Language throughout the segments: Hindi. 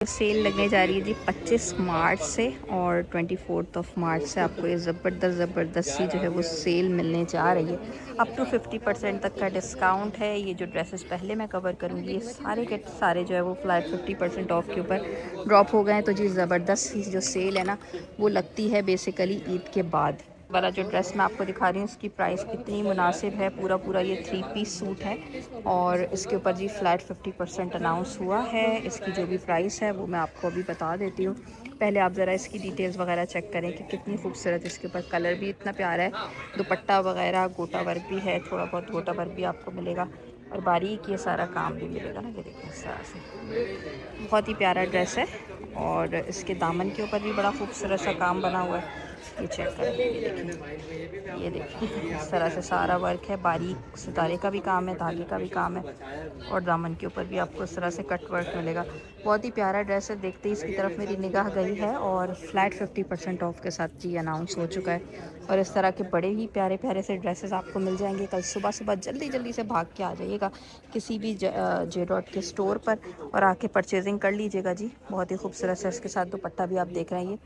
सेल लगने जा रही है जी 25 मार्च से और 24 मार्च से आपको ये ज़बरदस्त सी जो है वो सेल मिलने जा रही है। अप टू 50% तक का डिस्काउंट है। ये जो ड्रेसेस पहले मैं कवर करूँगी ये सारे के सारे जो है वो फ्लैट 50% ऑफ के ऊपर ड्रॉप हो गए हैं। तो जी ज़बरदस्त सी जो सेल है ना वो लगती है बेसिकली ईद के बाद। वाला जो ड्रेस मैं आपको दिखा रही हूँ इसकी प्राइस कितनी मुनासिब है। पूरा ये 3 पीस सूट है और इसके ऊपर जी फ्लैट 50% अनाउंस हुआ है। इसकी जो भी प्राइस है वो मैं आपको अभी बता देती हूँ। पहले आप ज़रा इसकी डिटेल्स वगैरह चेक करें कि कितनी खूबसूरत इसके ऊपर कलर भी इतना प्यारा है। दुपट्टा वगैरह गोटा वर्क भी है, थोड़ा बहुत गोटा वर्क भी आपको मिलेगा और बारीक ये सारा काम भी मिलेगा ना। ये देखिए इस तरह से बहुत ही प्यारा ड्रेस है और इसके दामन के ऊपर भी बड़ा खूबसूरत सा काम बना हुआ है। ये चेक करें, ये देखिए इस तरह से सारा वर्क है। बारीक सितारे का भी काम है, धागे का भी काम है और दामन के ऊपर भी आपको इस तरह से कट वर्क मिलेगा। बहुत ही प्यारा ड्रेस है। देखते ही इसकी तरफ मेरी निगाह गई है और फ्लैट 50% ऑफ के साथ जी अनाउंस हो चुका है। और इस तरह के बड़े ही प्यारे प्यारे से ड्रेसेस आपको मिल जाएंगे। कल सुबह जल्दी से भाग के आ जाइएगा किसी भी जे डॉट के स्टोर पर और आके परचेजिंग कर लीजिएगा जी। बहुत ही खूबसूरत से इसके साथ दुपट्टा भी आप देख रहे हैं। ये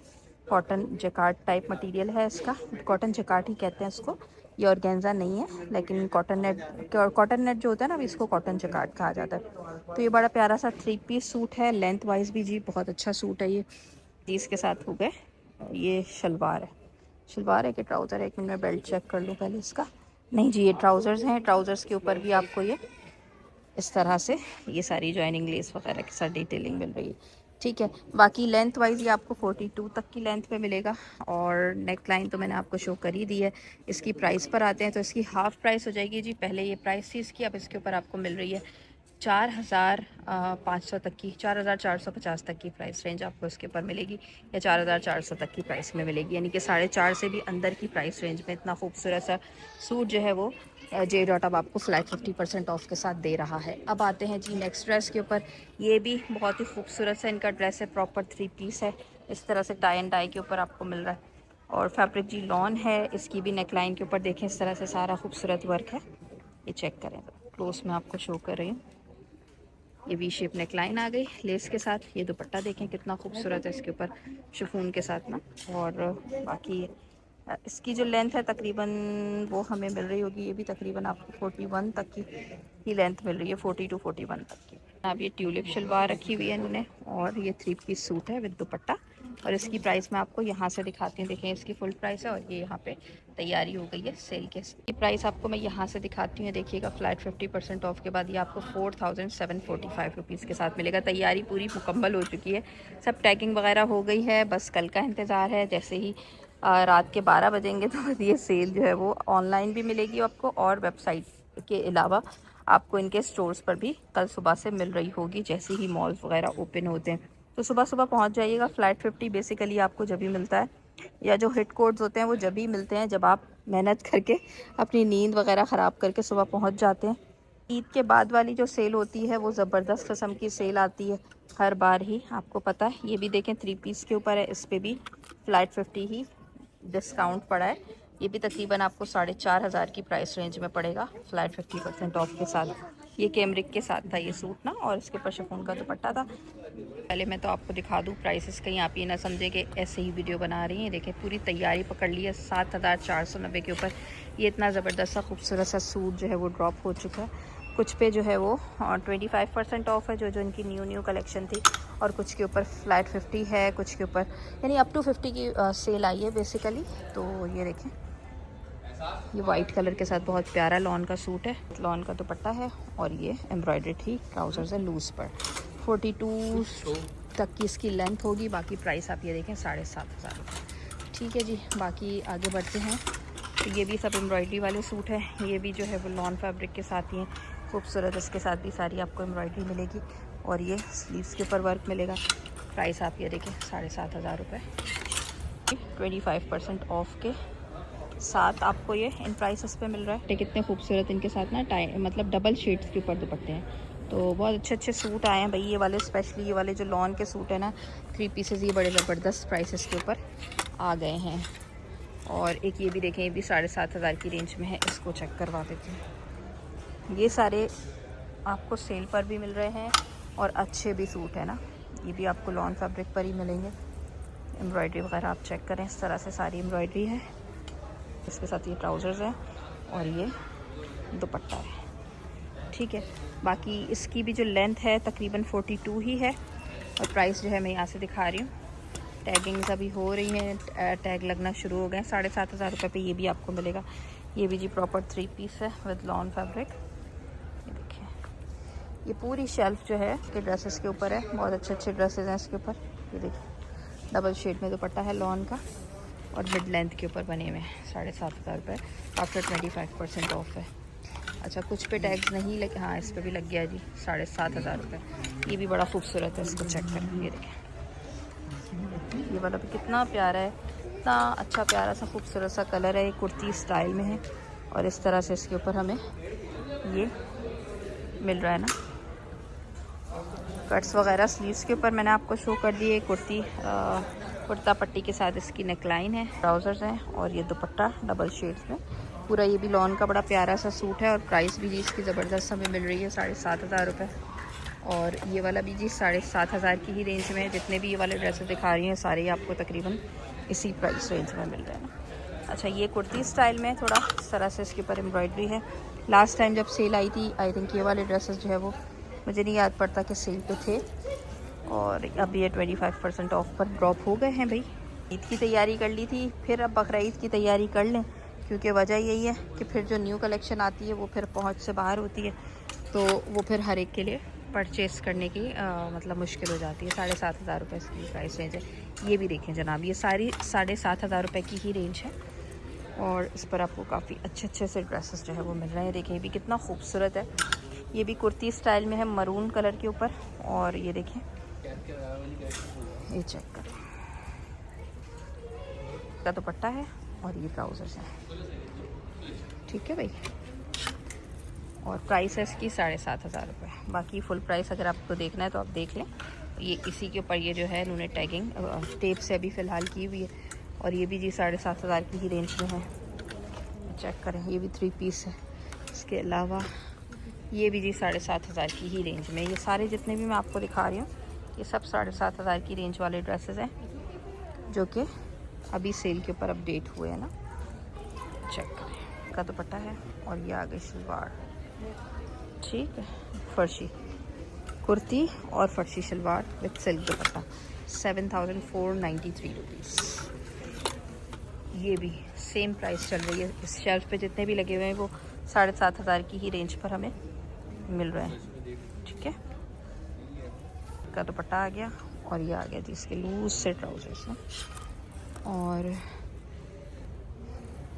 कॉटन जैकार्ड टाइप मटेरियल है इसका, कॉटन जैकार्ड ही कहते हैं इसको। ये ऑर्गेन्जा नहीं है लेकिन कॉटन नेट जो होता है ना इसको कॉटन जैकार्ड कहा जाता है। तो ये बड़ा प्यारा सा 3 पीस सूट है। लेंथ वाइज भी जी बहुत अच्छा सूट है ये। जी इसके साथ हो गए ये शलवार है कि ट्राउज़र है। एक मिनट में बेल्ट चेक कर लूँ पहले इसका। नहीं जी ये ट्राउज़र्स हैं। ट्राउज़र्स के ऊपर भी आपको ये इस तरह से ये सारी जॉइनिंग लेस वगैरह के साथ डिटेलिंग मिल रही है। ठीक है, बाकी लेंथ वाइज ये आपको 42 तक की लेंथ पे मिलेगा और नेक लाइन तो मैंने आपको शो कर ही दी है। इसकी प्राइस पर आते हैं तो इसकी हाफ़ प्राइस हो जाएगी जी। पहले ये प्राइस थी इसकी, अब इसके ऊपर आपको मिल रही है 4,500 तक की, 4,450 तक की प्राइस रेंज आपको इसके ऊपर मिलेगी या 4,400 तक की प्राइस में मिलेगी। यानी कि 4.5 से भी अंदर की प्राइस रेंज में इतना खूबसूरत सा सूट जो है वो जे डॉट अब आपको फ्लैट 50% ऑफ के साथ दे रहा है। अब आते हैं जी नेक्स्ट ड्रेस के ऊपर। ये भी बहुत ही खूबसूरत सा इनका ड्रेस है। प्रॉपर 3 पीस है। इस तरह से टाई एंड डाई के ऊपर आपको मिल रहा है और फैब्रिक जी लॉन है। इसकी भी नेक लाइन के ऊपर देखें इस तरह से सारा खूबसूरत वर्क है। ये चेक करें, क्लोज में आपको शो कर रही हूँ। ये वी शेप नेक लाइन आ गई लेस के साथ। ये दुपट्टा देखें कितना खूबसूरत है इसके ऊपर शिफॉन के साथ ना। और बाकी इसकी जो लेंथ है तकरीबन वो हमें मिल रही होगी, ये भी तकरीबन आपको 41 तक की ही लेंथ मिल रही है, 40 to 41 तक की। अब ये ट्यूलिप शलवार रखी हुई है इन्होंने और ये 3 पीस सूट है विद दुपट्टा। और इसकी प्राइस मैं आपको यहाँ से दिखाती हूँ। देखें इसकी फुल प्राइस है और ये यहाँ पे तैयारी हो गई है सेल के। इसकी प्राइस आपको मैं यहाँ से दिखाती हूँ। देखिएगा फ्लैट 50% ऑफ के बाद ये आपको 4,745 रुपीज़ के साथ मिलेगा। तैयारी पूरी मुकम्मल हो चुकी है, सब टैगिंग वगैरह हो गई है, बस कल का इंतज़ार है। जैसे ही रात के 12 बजेंगे तो ये सेल जो है वो ऑनलाइन भी मिलेगी आपको और वेबसाइट के अलावा आपको इनके स्टोर्स पर भी कल सुबह से मिल रही होगी जैसे ही मॉल्स वगैरह ओपन होते हैं। तो सुबह पहुंच जाइएगा। फ्लैट 50 बेसिकली आपको जब भी मिलता है या जो हिट कोड्स होते हैं वो जब भी मिलते हैं जब आप मेहनत करके अपनी नींद वगैरह ख़राब करके सुबह पहुंच जाते हैं। ईद के बाद वाली जो सेल होती है वो ज़बरदस्त किस्म की सेल आती है हर बार ही, आपको पता है। ये भी देखें 3 पीस के ऊपर है, इस पर भी फ्लैट 50 ही डिस्काउंट पड़ा है। ये भी तकरीबन आपको 4,500 की प्राइस रेंज में पड़ेगा फ्लैट 50% ऑफ के साथ। ये कैमरिक के साथ था ये सूट ना और इसके ऊपर शिफॉन का दुपट्टा था। पहले मैं तो आपको दिखा दूँ प्राइसेस, कहीं आप ये ना समझें कि ऐसे ही वीडियो बना रही हैं। देखें पूरी तैयारी पकड़ ली है 7,490 के ऊपर। ये इतना ज़बरदस्त सा खूबसूरत सा सूट जो है वो ड्रॉप हो चुका है। कुछ पे जो है वो 25% ऑफ है जो इनकी न्यू कलेक्शन थी और कुछ के ऊपर फ्लैट 50 है, कुछ के ऊपर यानी अप टू 50 की सेल आई है बेसिकली। तो ये देखें ये वाइट कलर के साथ बहुत प्यारा लॉन का सूट है, लॉन का दुपट्टा है और ये एम्ब्रॉयडर्ड ही ट्राउज़र्स है लूज़ पर। 42 तक की इसकी लेंथ होगी। बाकी प्राइस आप ये देखें 7,500 रुपये। ठीक है जी, बाकी आगे बढ़ते हैं। तो ये भी सब एम्ब्रॉयडरी वाले सूट है। ये भी जो है वो लॉन फैब्रिक के साथ ही हैं, खूबसूरत। इसके साथ भी सारी आपको एम्ब्रॉयडरी मिलेगी और ये स्लीव्स के ऊपर वर्क मिलेगा। प्राइस आप ये देखें 7,500 रुपये। 25% ऑफ के साथ आपको ये इन प्राइसेस पे मिल रहा है। कितने खूबसूरत इनके साथ ना टाई मतलब डबल शेड्स के ऊपर दुपट्टे हैं। तो बहुत अच्छे सूट आए हैं भाई। ये वाले स्पेशली ये वाले जो लॉन के सूट है ना 3 पीसेस, ये बड़े ज़बरदस्त प्राइसेस के ऊपर आ गए हैं। और एक ये भी देखें, ये भी 7,500 की रेंज में है। इसको चेक करवा देते हैं। ये सारे आपको सेल पर भी मिल रहे हैं और अच्छे भी सूट है ना। ये भी आपको लॉन फैब्रिक पर ही मिलेंगे। एम्ब्रॉयडरी वगैरह आप चेक करें, इस तरह से सारी एम्ब्रॉयडरी है। इसके साथ ये ट्राउज़र्स हैं और ये दुपट्टा है, ठीक है। बाकी इसकी भी जो लेंथ है तकरीबन 42 ही है और प्राइस जो है मैं यहाँ से दिखा रही हूँ। टैगिंग्स अभी हो रही हैं, टैग लगना शुरू हो गए। 7,500 रुपये पे ये भी आपको मिलेगा। ये भी जी प्रॉपर 3 पीस है विद लॉन फैब्रिक। ये देखिए, ये पूरी शेल्फ जो है के ड्रेसेस के ऊपर है, बहुत अच्छे अच्छे ड्रेसेस हैं इसके ऊपर। ये देखिए, डबल शेड में दुपट्टा है लॉन का और मिड लेंथ के ऊपर बने हुए हैं। 7,500 रुपये आफ्टर 25% ऑफ है। अच्छा, कुछ पे टैग्स नहीं लगे, हाँ इस पर भी लग गया जी 7,500 रुपये। ये भी बड़ा खूबसूरत है, इसको चेक करें। ये देखें, ये वाला भी कितना प्यारा है, इतना अच्छा प्यारा सा खूबसूरत सा कलर है। ये कुर्ती स्टाइल में है और इस तरह से इसके ऊपर हमें ये मिल रहा है ना, कट्स वगैरह स्लीव्स के ऊपर मैंने आपको शो कर दिए। कुर्ती कुर्ता पट्टी के साथ इसकी नेकलाइन है, ट्राउज़र्स हैं और ये दुपट्टा डबल शेड्स में पूरा। ये भी लॉन का बड़ा प्यारा सा सूट है और प्राइस भी जी इसकी ज़बरदस्त हमें मिल रही है 7,500 रुपये। और ये वाला भी जी 7,500 की ही रेंज में है। जितने भी ये वाले ड्रेसेस दिखा रही हैं सारे ही आपको तकरीबन इसी प्राइस रेंज में मिल रहे हैं ना। अच्छा, ये कुर्ती स्टाइल में थोड़ा इस तरह से इसके ऊपर एम्ब्रॉयडरी है। लास्ट टाइम जब सेल आई थी, आई थिंक ये वाले ड्रेसेस जो है वो मुझे नहीं याद पड़ता कि सेल पे थे, और अब ये 25% ऑफ पर ड्रॉप हो गए हैं। भाई ईद की तैयारी कर ली थी, फिर अब बकरा ईद की तैयारी कर लें, क्योंकि वजह यही है कि फिर जो न्यू कलेक्शन आती है वो फिर पहुंच से बाहर होती है, तो वो फिर हर एक के लिए परचेज़ करने की मतलब मुश्किल हो जाती है। 7,500 रुपये इसकी प्राइस रेंज है। ये भी देखें जनाब, ये सारी 7,500 रुपये की ही रेंज है और इस पर आपको काफ़ी अच्छे अच्छे से ड्रेसेस जो है वो मिल रहे हैं। देखें, ये भी कितना खूबसूरत है। ये भी कुर्ती स्टाइल में है, मरून कलर के ऊपर। और ये देखें, ये चेक करें, का दुपट्टा है और ये ट्राउज़र्स हैं, ठीक है भाई। और प्राइस है इसकी 7,500 रुपये। बाकी फुल प्राइस अगर आपको देखना है तो आप देख लें। ये इसी के ऊपर ये जो है उन्होंने टैगिंग टेप से अभी फ़िलहाल की हुई है और ये भी जी 7,500 की ही रेंज में है। चेक करें, ये भी 3 पीस है। इसके अलावा ये भी जी 7,500 की ही रेंज में। ये सारे जितने भी मैं आपको दिखा रही हूँ ये सब 7,500 की रेंज वाले ड्रेसेस हैं जो कि अभी सेल के ऊपर अपडेट हुए हैं ना। चेक करें, का दुपट्टा है और ये आगे शलवार, ठीक है। फर्शी कुर्ती और farshi shalwar with silk dupatta, 7,493 rupees. ये भी सेम प्राइस चल रही है। इस शेल्फ पे जितने भी लगे हुए हैं वो 7,500 की ही रेंज पर हमें मिल रहे हैं, ठीक है। का दुपट्टा आ गया और ये आ गया जी इसके लूज से ट्राउजर्स हैं और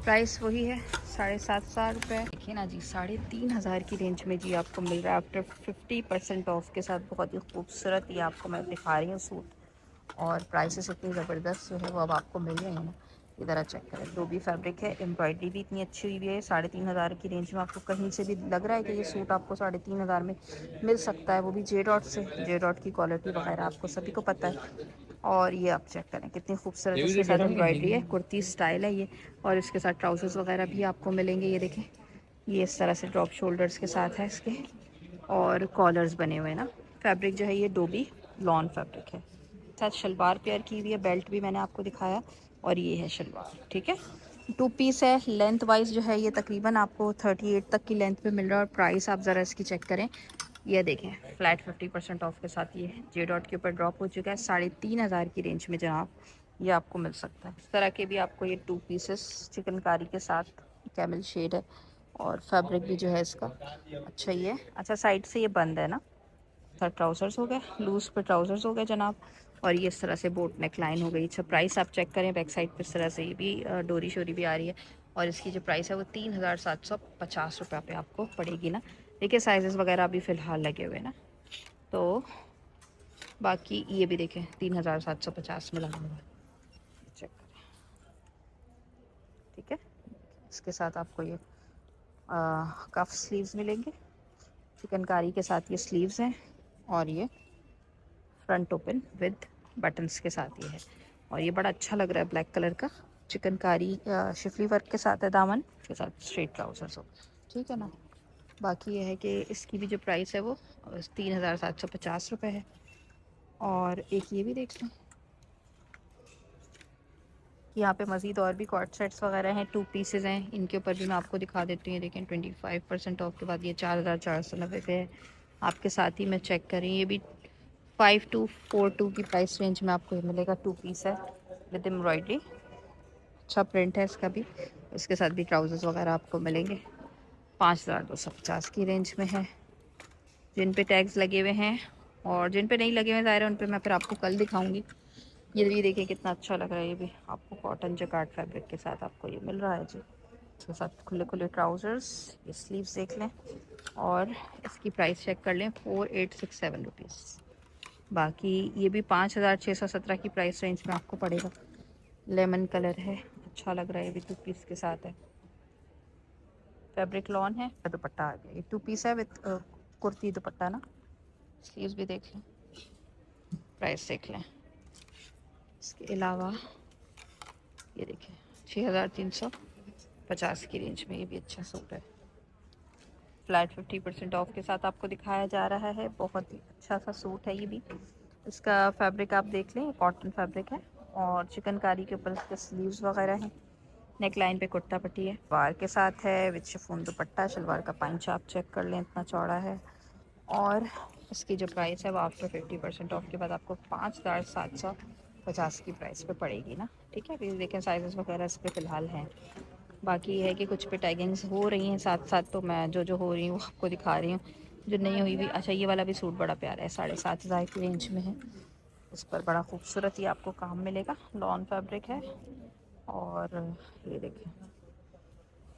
प्राइस वही है 7,500 रुपये। देखिए ना जी, 3,500 की रेंज में जी आपको मिल रहा है आफ्टर 50% ऑफ के साथ। बहुत ही खूबसूरत ये आपको मैं दिखा रही हूँ सूट और प्राइसेस इतनी ज़बरदस्त जो है वो अब आपको मिल रहे हैं ना। इधर चेक करें, डोबी फैब्रिक है, एम्ब्रॉयडरी भी इतनी अच्छी हुई है। 3,500 की रेंज में आपको कहीं से भी लग रहा है कि ये सूट आपको 3,500 में मिल सकता है, वो भी जे डॉट से। जे डॉट की क्वालिटी वगैरह आपको सभी को पता है। और ये आप चेक करें कितनी खूबसूरत इसके साथ एम्ब्रॉयडरी है, कुर्ती स्टाइल है ये। और इसके साथ ट्राउजर्स वगैरह भी आपको मिलेंगे। ये देखें, ये इस तरह से ड्रॉप शोल्डर्स के साथ है इसके और कॉलर्स बने हुए हैं ना। फैब्रिक जो है ये डोबी लॉन फैब्रिक है। साथ शलवार पेयर की हुई है, बेल्ट भी मैंने आपको दिखाया और ये है शलवार, ठीक है। 2 पीस है। लेंथ वाइज जो है ये तकरीबन आपको 38 तक की लेंथ पे मिल रहा है और प्राइस आप ज़रा इसकी चेक करें। ये देखें, फ्लैट 50% ऑफ के साथ ये जे डॉट के ऊपर ड्रॉप हो चुका है। 3,500 की रेंज में जनाब ये आपको मिल सकता है। इस तरह के भी आपको ये 2 पीसेस चिकनकारी के साथ, कैमल शेड है और फैब्रिक भी जो है इसका अच्छा ही है। अच्छा, साइड से ये बंद है ना। सर ट्राउज़र्स हो गए, लूज़ पे ट्राउज़र्स हो गए जनाब और ये इस तरह से बोट नेक लाइन हो गई। अच्छा, प्राइस आप चेक करें, बैक साइड पर इस तरह से ये भी डोरी शोरी भी आ रही है और इसकी जो प्राइस है वो 3,750 रुपये पे आपको पड़ेगी ना। देखिए साइजेस वगैरह अभी फ़िलहाल लगे हुए ना, तो बाकी ये भी देखें 3,750 में लगा हुआ, चेक करें, ठीक है। इसके साथ आपको ये कफ स्लीव्स मिलेंगे, चिकनकारी के साथ ये स्लीव्स हैं और ये फ्रंट ओपन विद बटन्स के साथ ये है और ये बड़ा अच्छा लग रहा है। ब्लैक कलर का चिकनकारी शिफली वर्क के साथ है, दामन के साथ स्ट्रेट ट्राउजर्स हो, ठीक है ना। बाकी ये है कि इसकी भी जो प्राइस है वो 3,750 रुपये है। और एक ये भी देख लें, यहाँ पे मज़ीद और भी कॉर्ड सेट्स वगैरह हैं, 2 पीसेज हैं, इनके ऊपर भी मैं आपको दिखा देती हूँ। देखें 25% ऑफ के बाद ये 4490 पे है। आपके साथ ही मैं चेक करें, ये भी 5242 की प्राइस रेंज में आपको ये मिलेगा। 2 पीस है विद एम्ब्रॉयडरी, अच्छा प्रिंट है इसका भी। इसके साथ भी ट्राउजर्स वगैरह आपको मिलेंगे। 5250 की रेंज में है। जिन पे टैग्स लगे हुए हैं और जिन पे नहीं लगे हुए ज़ाहिर है उन पे मैं फिर आपको कल दिखाऊंगी। ये भी देखिए कितना अच्छा लग रहा है, ये भी आपको कॉटन जकार्ड फैब्रिक के साथ आपको ये मिल रहा है जी। इसके साथ खुले खुले ट्राउज़र्स, ये स्लीव्स देख लें और इसकी प्राइस चेक कर लें, 4867 रुपीज़। बाकी ये भी 5617 की प्राइस रेंज में आपको पड़ेगा। लेमन कलर है, अच्छा लग रहा है, ये भी 2 पीस के साथ है। फैब्रिक लॉन है, दुपट्टा आ गया। ये 2 पीस है विद कुर्ती दुपट्टा ना। स्लीव्स भी देख लें, प्राइस देख लें। इसके अलावा ये देखें 6350 की रेंज में ये भी अच्छा सूट है। फ्लैट 50% ऑफ के साथ आपको दिखाया जा रहा है। बहुत ही अच्छा सा सूट है ये भी। इसका फैब्रिक आप देख लें, कॉटन फैब्रिक है और चिकनकारी के ऊपर इसके स्लीव्स वगैरह हैं। नेक लाइन पे कुर्ता पट्टी है, सलवार के साथ है विद शिफॉन दुपट्टा। शलवार का पंच आप चेक कर लें, इतना चौड़ा है। और इसकी जो प्राइस है वो आफ्टर 50% ऑफ के बाद आपको 5750 की प्राइस पे पड़ेगी ना। ठीक है, अभी देखें साइजेस वगैरह इस पर फ़िलहाल हैं। बाकी ये है कि कुछ पे टैगिंग्स हो रही हैं साथ साथ, तो मैं जो जो हो रही हूँ वो आपको दिखा रही हूँ, जो नहीं हुई भी। अच्छा, ये वाला भी सूट बड़ा प्यारा है, 7500 की रेंज में है। इस पर बड़ा खूबसूरत ही आपको काम मिलेगा, लॉन फैब्रिक है। और ये देखिए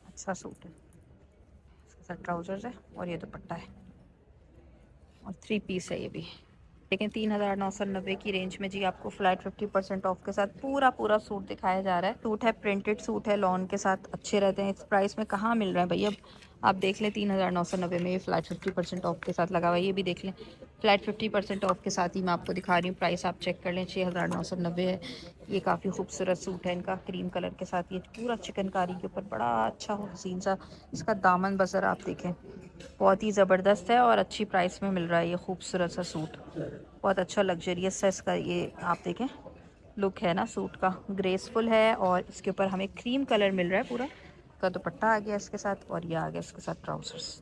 अच्छा सूट है, इसके साथ ट्राउजर्स है और ये दुपट्टा है और 3 पीस है ये भी। लेकिन 3990 की रेंज में जी आपको फ्लैट 50% ऑफ के साथ पूरा पूरा सूट दिखाया जा रहा है। सूट है, प्रिंटेड सूट है, लॉन के साथ अच्छे रहते हैं। इस प्राइस में कहाँ मिल रहा है भैया, आप देख लें 3990 में ये फ्लैट 50% ऑफ के साथ लगा हुआ है। ये भी देख लें फ्लैट 50% ऑफ के साथ ही मैं आपको दिखा रही हूँ। प्राइस आप चेक कर लें, 6990 है। ये काफ़ी खूबसूरत सूट है इनका, क्रीम कलर के साथ। ये पूरा चिकनकारी के ऊपर बड़ा अच्छा हसीन सा इसका दामन बजर आप देखें, बहुत ही ज़बरदस्त है और अच्छी प्राइस में मिल रहा है ये खूबसूरत सा सूट। बहुत अच्छा लग्जरियस सा इसका ये आप देखें लुक है ना सूट का, ग्रेसफुल है। और इसके ऊपर हमें क्रीम कलर मिल रहा है पूरा का दुपट्टा आ गया इसके साथ और ये आ गया इसके साथ ट्राउजर्स।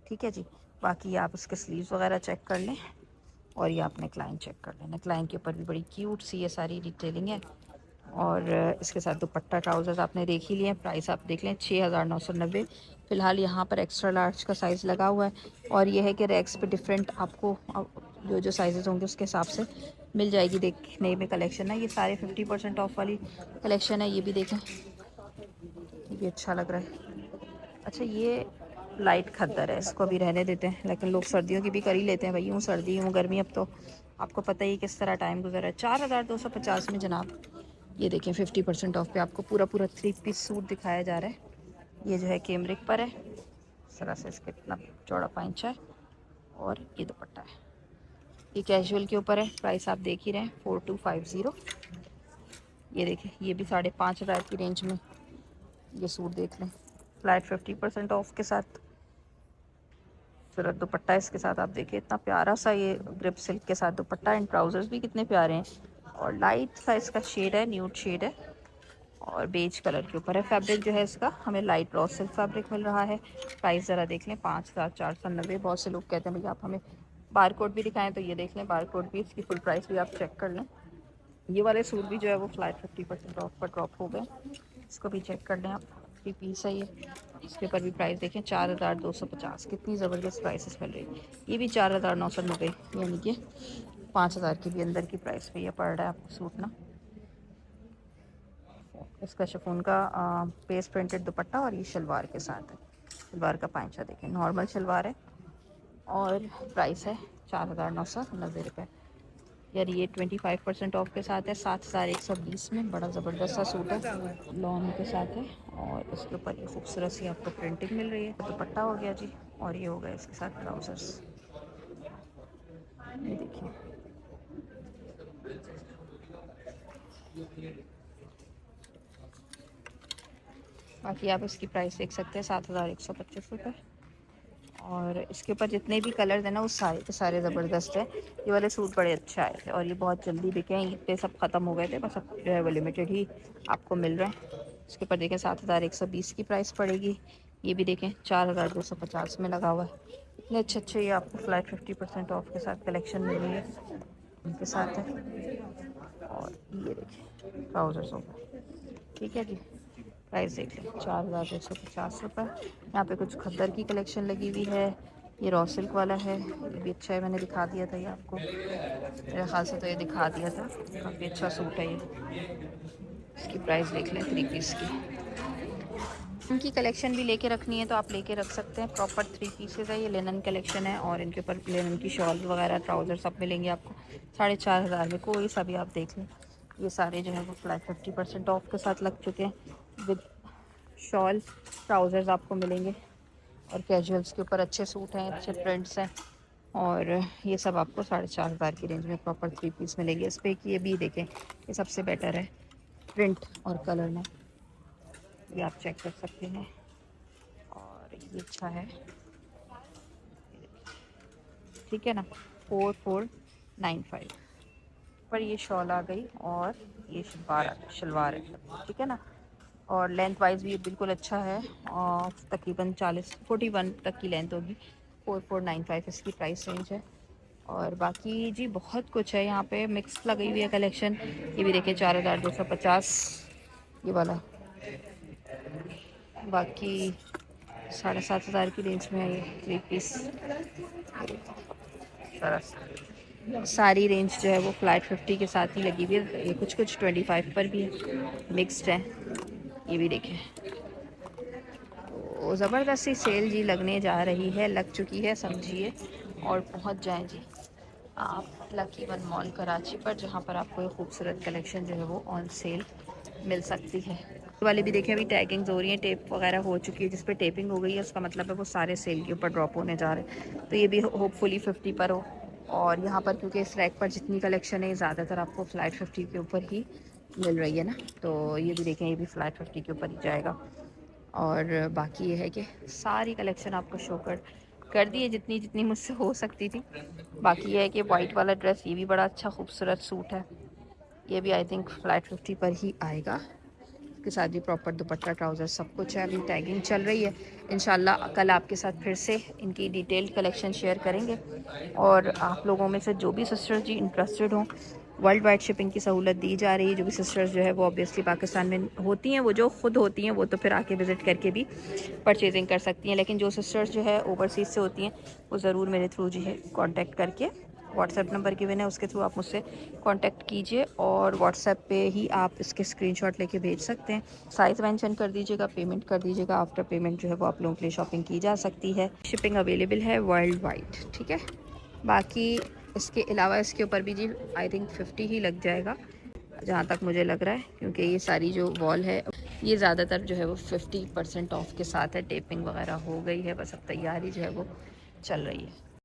ठीक है जी। बाकी आप इसके स्लीव्स वगैरह चेक कर लें और ये आप नेकलाइन चेक कर लें। नेकलाइन के ऊपर भी बड़ी क्यूट सी ये सारी डिटेलिंग है। और इसके साथ दुपट्टा ट्राउजर्स आपने देख ही लिए। प्राइस आप देख लें 6990। फ़िलहाल यहाँ पर एक्स्ट्रा लार्ज का साइज़ लगा हुआ है और ये है कि रैक्स पे डिफरेंट आपको जो जो साइजेस होंगे उसके हिसाब से मिल जाएगी। देखने में कलेक्शन है, ये सारे 50% ऑफ वाली कलेक्शन है। ये भी देखें, ये भी अच्छा लग रहा है। अच्छा, ये लाइट खद्दर है, इसको भी रहने देते हैं, लेकिन लोग सर्दियों की भी कर ही लेते हैं भाई। यूँ सर्दी यूँ गर्मी, अब तो आपको पता ही किस तरह टाइम गुजर है। 4250 में जनाब ये देखें 50% ऑफ पे आपको पूरा पूरा 3 पीस सूट दिखाया जा रहा है। ये जो है कैमरिक पर है, इस तरह से इसके इतना चौड़ा पांचा है और ये दुपट्टा है। ये कैजुअल के ऊपर है, प्राइस आप देख ही रहे हैं 4250। ये देखें, ये भी 5500 की रेंज में ये सूट देख लें, फ्लैट 50% ऑफ के साथ। खूबसूरत दुपट्टा इसके साथ आप देखिए, इतना प्यारा सा ये ग्रिप सिल्क के साथ दुपट्टा। एंड ट्राउजर्स भी कितने प्यारे हैं और लाइट सा इसका शेड है, न्यूड शेड है और बेज कलर के ऊपर है। फैब्रिक जो है इसका हमें लाइट रॉ सिल्क फैब्रिक मिल रहा है। प्राइस ज़रा देख लें 5490। बहुत से लोग कहते हैं भैया आप हमें बार कोड भी दिखाएं, तो ये देख लें बार कोड भी, इसकी फुल प्राइस भी आप चेक कर लें। ये वाले सूट भी जो है वो फ्लैट 50% ऑफ पर ड्रॉप हो गए, इसको भी चेक कर लें आप। 3 पीस है ये, इसके ऊपर भी प्राइस देखें 4250। कितनी ज़बरदस्त प्राइसेस मिल रही है। ये भी 4990, यानी कि 5000 की भी अंदर की प्राइस पे ये पड़ रहा है आपको सूट ना। इसका शिफॉन का पेस्ट प्रिंटेड दुपट्टा और ये शलवार के साथ है। शलवार का पांचा देखें, नॉर्मल शलवार है और प्राइस है 4990 रुपये। यार ये 25% ऑफ के साथ है, 7120 में। बड़ा ज़बरदस्त सा सूट है, लॉन के साथ है और इसके ऊपर ये खूबसूरत सी आपको प्रिंटिंग मिल रही है। दुपट्टा हो गया जी और ये हो गया इसके साथ ट्राउजर्स। ये देखिए, बाकी आप इसकी प्राइस देख सकते हैं 7125 रुपये और इसके ऊपर जितने भी कलर्स हैं ना वो सारे के सारे ज़बरदस्त है। ये वाले सूट बड़े अच्छे आए थे और ये बहुत जल्दी बिके हैं, ईद पे सब ख़त्म हो गए थे, बस अब जो है वो लिमिटेड ही आपको मिल रहे हैं। इसके ऊपर देखें 7120 की प्राइस पड़ेगी। ये भी देखें 4250 में लगा हुआ है। इतने अच्छे अच्छे ये आपको फ्लैट 50% ऑफ के साथ कलेक्शन मिल रही है, उनके साथ है। और ये देखिए ट्राउज़र्स हो गए, ठीक है जी। प्राइस देख लें 4250 रुपये। यहाँ पे कुछ खद्दर की कलेक्शन लगी हुई है, ये रॉ सिल्क वाला है, ये भी अच्छा है, मैंने दिखा दिया था ये आपको, मेरे ख्याल से तो ये दिखा दिया था। काफ़ी अच्छा सूट है ये। इसकी प्राइस देख लें 3 पीस की। इनकी कलेक्शन भी लेके रखनी है तो आप लेके रख सकते हैं। प्रॉपर 3 पीसेज है, ये लिनन कलेक्शन है और इनके ऊपर लिनन की शॉल वगैरह ट्राउज़र सब मिलेंगे आपको 4500 में, कोई सा भी आप देख लें। ये सारे जो है वो फ्लैट 50% ऑफ के साथ लग चुके हैं। विद शॉल ट्राउज़र्स आपको मिलेंगे और कैजुअल्स के ऊपर अच्छे सूट हैं, अच्छे प्रिंट्स हैं और ये सब आपको 4500 की रेंज में प्रॉपर 3 पीस मिलेंगे। इस पर कि ये भी देखें, ये सबसे बेटर है प्रिंट और कलर में, ये आप चेक कर सकते हैं। और ये अच्छा है, ठीक है ना, 4495 पर ये शॉल आ गई और ये शलवार है, ठीक है ना। और लेंथ वाइज भी ये बिल्कुल अच्छा है और तकरीबन 41 तक की लेंथ होगी। 4495 इसकी प्राइस रेंज है। और बाकी जी बहुत कुछ है यहाँ पे, मिक्स लगी हुई है कलेक्शन। ये भी देखिए 4250 ये वाला, बाकी 7500 की रेंज में है ये 3 पीस। सारी रेंज जो है वो फ्लैट 50 के साथ ही लगी हुई है, ये कुछ कुछ 25 पर भी मिक्स्ड है। ये भी देखें, तो ज़बरदस्ती सेल जी लगने जा रही है, लग चुकी है समझिए। और पहुंच जाएं जी आप लकी वन मॉल कराची पर, जहां पर आपको ये खूबसूरत कलेक्शन जो है वो ऑन सेल मिल सकती है। वाले भी देखें, अभी टैगिंग्स हो रही हैं, टेप वगैरह हो चुकी है, जिस पे टेपिंग हो गई है उसका मतलब है वो सारे सेल के ऊपर ड्रॉप होने जा रहे हैं। तो ये भी होपफुली 50 पर हो। और यहाँ पर क्योंकि इस रैक पर जितनी कलेक्शन है ज़्यादातर आपको फ्लैट 50 के ऊपर ही मिल रही है ना, तो ये भी देखें, ये भी फ्लैट 50 के ऊपर ही जाएगा। और बाकी ये है कि सारी कलेक्शन आपको शो कर दी है जितनी जितनी मुझसे हो सकती थी। बाकी ये है कि वाइट वाला ड्रेस, ये भी बड़ा अच्छा खूबसूरत सूट है, ये भी आई थिंक फ्लैट 50 पर ही आएगा। इसके साथ भी प्रॉपर दुपट्टा ट्राउज़र सब कुछ है। अभी टैगिंग चल रही है, इंशाल्लाह कल आपके साथ फिर से इनकी डिटेल्ड कलेक्शन शेयर करेंगे। और आप लोगों में से जो भी सिस्टर्स जी इंटरेस्टेड हों, वर्ल्ड वाइड शिपिंग की सहूलत दी जा रही है। जो भी सिस्टर्स जो है वो ऑब्वियसली पाकिस्तान में होती हैं, वो जो ख़ुद होती हैं वो तो फिर आके विज़िट करके भी परचेजिंग कर सकती हैं, लेकिन जो सिस्टर्स जो है ओवरसीज़ से होती हैं वो ज़रूर मेरे थ्रू जो है कॉन्टैक्ट करके, व्हाट्सएप नंबर गिवन है उसके थ्रू आप मुझसे कांटेक्ट कीजिए और व्हाट्सएप पे ही आप इसके स्क्रीनशॉट लेके भेज सकते हैं। साइज़ मेंशन कर दीजिएगा, पेमेंट कर दीजिएगा। आफ्टर पेमेंट जो है वो आप लोगों के लिए शॉपिंग की जा सकती है। शिपिंग अवेलेबल है वर्ल्ड वाइड, ठीक है। बाकी इसके अलावा इसके ऊपर भी जी आई थिंक 50 ही लग जाएगा जहाँ तक मुझे लग रहा है, क्योंकि ये सारी जो वॉल है ये ज़्यादातर जो है वो 50% ऑफ के साथ है। टेपिंग वगैरह हो गई है, बस अब तैयारी जो है वो चल रही है।